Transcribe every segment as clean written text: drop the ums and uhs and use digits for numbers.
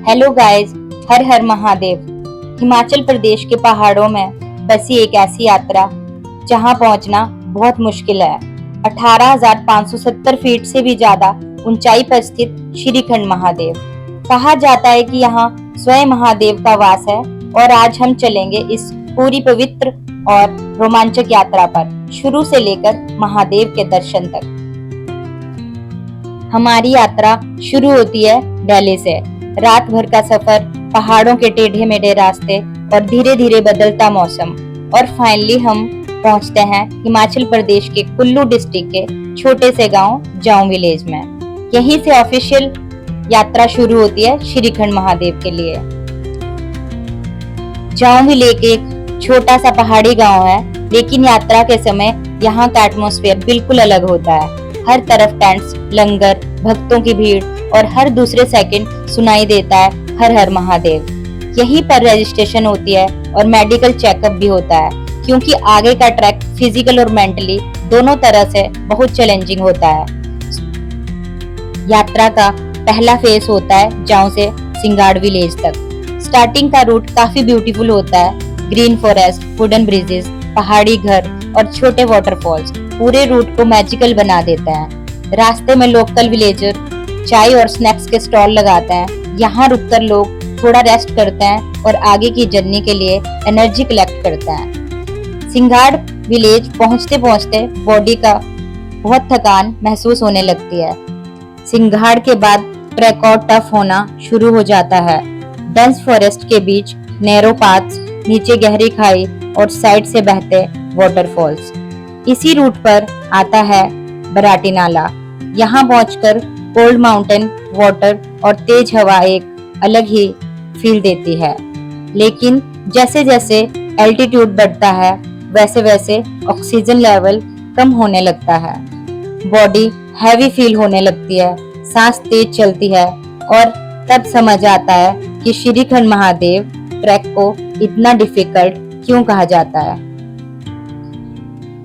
Hello guys, हर हर महादेव। हिमाचल प्रदेश के पहाड़ों में बसी एक ऐसी यात्रा जहां पहुंचना बहुत मुश्किल है। 18,570 फीट से भी ज्यादा ऊंचाई पर स्थित श्रीखंड महादेव। कहा जाता है कि यहाँ स्वयं महादेव का वास है और आज हम चलेंगे इस पूरी पवित्र और रोमांचक यात्रा पर, शुरू से लेकर महादेव के दर्शन तक। हमारी यात्रा शुरू होती है दिल्ली से। रात भर का सफर, पहाड़ों के टेढ़े मेढ़े रास्ते और धीरे धीरे बदलता मौसम, और फाइनली हम पहुंचते हैं हिमाचल प्रदेश के कुल्लू डिस्ट्रिक्ट के छोटे से गांव जाऊं विलेज में। यहीं से ऑफिशियल यात्रा शुरू होती है श्रीखंड महादेव के लिए। जाऊं विलेज एक छोटा सा पहाड़ी गांव है, लेकिन यात्रा के समय यहाँ का एटमॉस्फेयर बिल्कुल अलग होता है। हर तरफ टेंट्स, लंगर, भक्तों की भीड़ और हर दूसरे सेकंड सुनाई देता है हर हर महादेव। यहीं पर रजिस्ट्रेशन होती है और मेडिकल चेकअप भी होता है, क्योंकि आगे का ट्रैक फिजिकल और मेंटली दोनों तरह से बहुत चैलेंजिंग होता है। यात्रा का पहला फेज होता है जाऊं से सिंगाड़ विलेज तक। स्टार्टिंग का रूट काफी ब्यूटीफुल होता है। ग्रीन फॉरेस्ट, वुडन ब्रिजेस, पहाड़ी घर और छोटे वाटरफॉल्स पूरे रूट को मैजिकल बना देता है। रास्ते में लोकल विलेजर चाय और स्नैक्स के स्टॉल लगाते हैं। यहाँ रुककर लोग थोड़ा रेस्ट करते हैं और आगे की जर्नी के लिए एनर्जी कलेक्ट करते हैं। सिंगाड़ विलेज पहुँचते पहुँचते बॉडी का बहुत थकान महसूस होने लगती है। सिंगाड़ के बाद ट्रैक और टफ होना शुरू हो जाता है। डेंस फॉरेस्ट के बीच नैरो पाथ्स, नीचे गहरी खाई और साइड से बहते वाटरफॉल्स। इसी रूट पर आता है बराटी नाला। यहाँ पहुंचकर कोल्ड माउंटेन वाटर और तेज हवा एक अलग ही फील देती है। लेकिन जैसे जैसे एल्टीट्यूड बढ़ता है, वैसे वैसे ऑक्सीजन लेवल कम होने लगता है। बॉडी हैवी फील होने लगती है, सांस तेज चलती है, और तब समझ आता है कि श्रीखंड महादेव ट्रैक को इतना डिफिकल्ट क्यों कहा जाता है।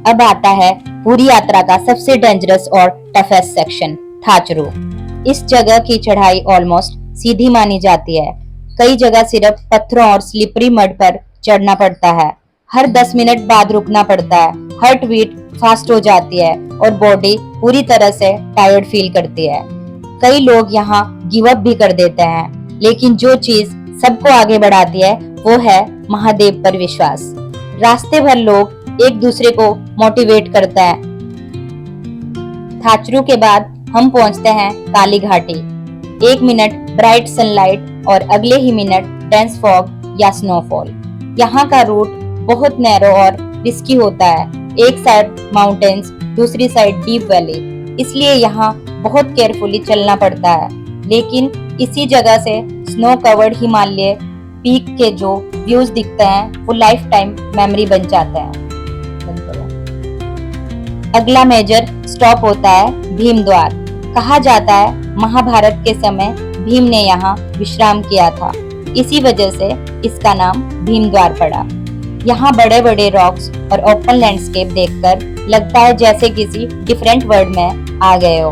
अब आता है पूरी यात्रा का सबसे डेंजरस और टफेस्ट सेक्शन, थाचरू। इस जगह की चढ़ाई ऑलमोस्ट सीधी मानी जाती है। कई जगह सिर्फ पत्थरों और स्लिपरी मड पर चढ़ना पड़ता है। हर 10 मिनट बाद रुकना पड़ता है। हार्ट बीट फास्ट हो जाती है और बॉडी पूरी तरह से टायर्ड फील करती है। कई लोग यहाँ गिव अप भी कर देते हैं, लेकिन जो चीज सबको आगे बढ़ाती है वो है महादेव पर विश्वास। रास्ते भर लोग एक दूसरे को मोटिवेट करते हैं। थाचरू के बाद हम पहुंचते हैं काली घाटी। 1 मिनट ब्राइट सनलाइट और अगले ही मिनट डेंस फॉग या स्नोफॉल। यहाँ का रूट बहुत नैरो और रिस्की होता है। एक साइड माउंटेन्स, दूसरी साइड डीप वैली, इसलिए यहाँ बहुत केयरफुली चलना पड़ता है। लेकिन इसी जगह से स्नो कवर्ड हिमालय पीक के जो व्यूज दिखते हैं वो लाइफ टाइम मेमोरी बन जाते हैं। अगला मेजर स्टॉप होता है भीमद्वार। कहा जाता है महाभारत के समय भीम ने यहाँ विश्राम किया था, इसी वजह से इसका नाम भीमद्वार पड़ा। यहाँ बड़े बड़े रॉक्स और ओपन लैंडस्केप देखकर लगता है जैसे किसी डिफरेंट वर्ल्ड में आ गए हो।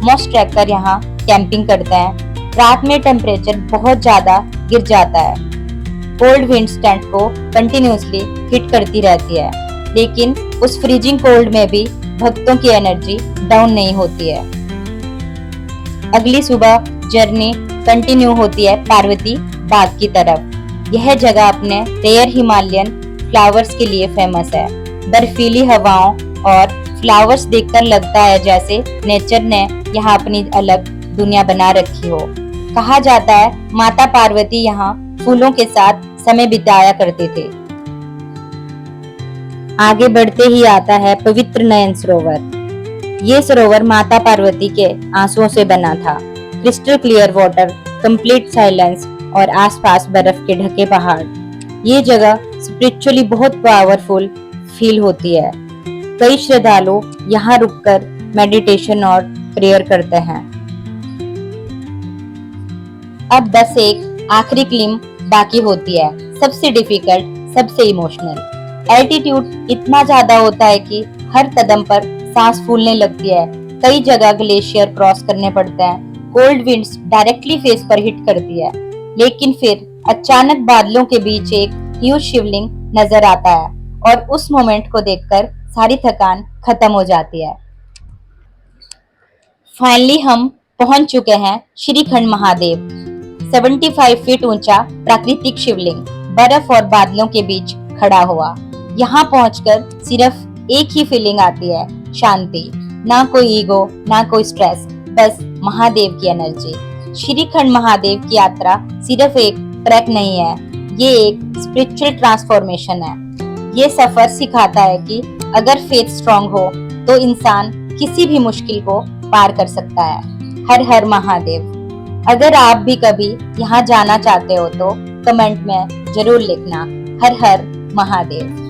मोस्ट ट्रैकर यहाँ कैंपिंग करते हैं। रात में टेम्परेचर बहुत ज्यादा गिर जाता है। कोल्ड विंड्स टेंट को कंटिन्यूसली हिट करती रहती है, लेकिन उस फ्रीजिंग कोल्ड में भी भक्तों की एनर्जी डाउन नहीं होती है। अगली सुबह जर्नी कंटिन्यू होती है पार्वती बाग की तरफ। यह जगह अपने रेयर हिमालयन फ्लावर्स के लिए फेमस है। बर्फीली हवाओं और फ्लावर्स देखकर लगता है जैसे नेचर ने यहाँ अपनी अलग दुनिया बना रखी हो। कहा जाता है माता पार्वती यहाँ फूलों के साथ समय बिताया करते थे। आगे बढ़ते ही आता है पवित्र नयन सरोवर। ये सरोवर माता पार्वती के आंसुओं से बना था। Crystal clear water, complete silence और आसपास बर्फ के ढके पहाड़। ये जगह स्पिरिचुअली बहुत पावरफुल फील होती है। कई श्रद्धालु यहाँ रुककर मेडिटेशन और प्रेयर करते हैं। अब बस एक आखिरी क्लिम बाकी होती है, सबसे डिफिकल्ट, सबसे इमोशनल। एल्टीट्यूड इतना ज्यादा होता है कि हर कदम पर सांस फूलने लगती है। कई जगह ग्लेशियर क्रॉस करने पड़ते हैं। कोल्ड विंड्स डायरेक्टली फेस पर हिट करती है। लेकिन फिर अचानक बादलों के बीच एक ह्यूज शिवलिंग नजर आता है और उस मोमेंट को देखकर सारी थकान खत्म हो जाती है। फाइनली हम पहुंच चुके हैं श्रीखंड महादेव। 75 फीट ऊंचा प्राकृतिक शिवलिंग बर्फ और बादलों के बीच खड़ा हुआ। यहाँ पहुंचकर सिर्फ एक ही फीलिंग आती है, शांति। ना कोई ईगो, ना कोई स्ट्रेस, बस महादेव की एनर्जी। श्रीखंड महादेव की यात्रा सिर्फ एक ट्रैक नहीं है, ये एक स्पिरिचुअल ट्रांसफॉर्मेशन है। ये सफर सिखाता है कि अगर फेथ स्ट्रांग हो तो इंसान किसी भी मुश्किल को पार कर सकता है। हर हर महादेव। अगर आप भी कभी यहाँ जाना चाहते हो तो कमेंट में जरूर लिखना। हर हर महादेव।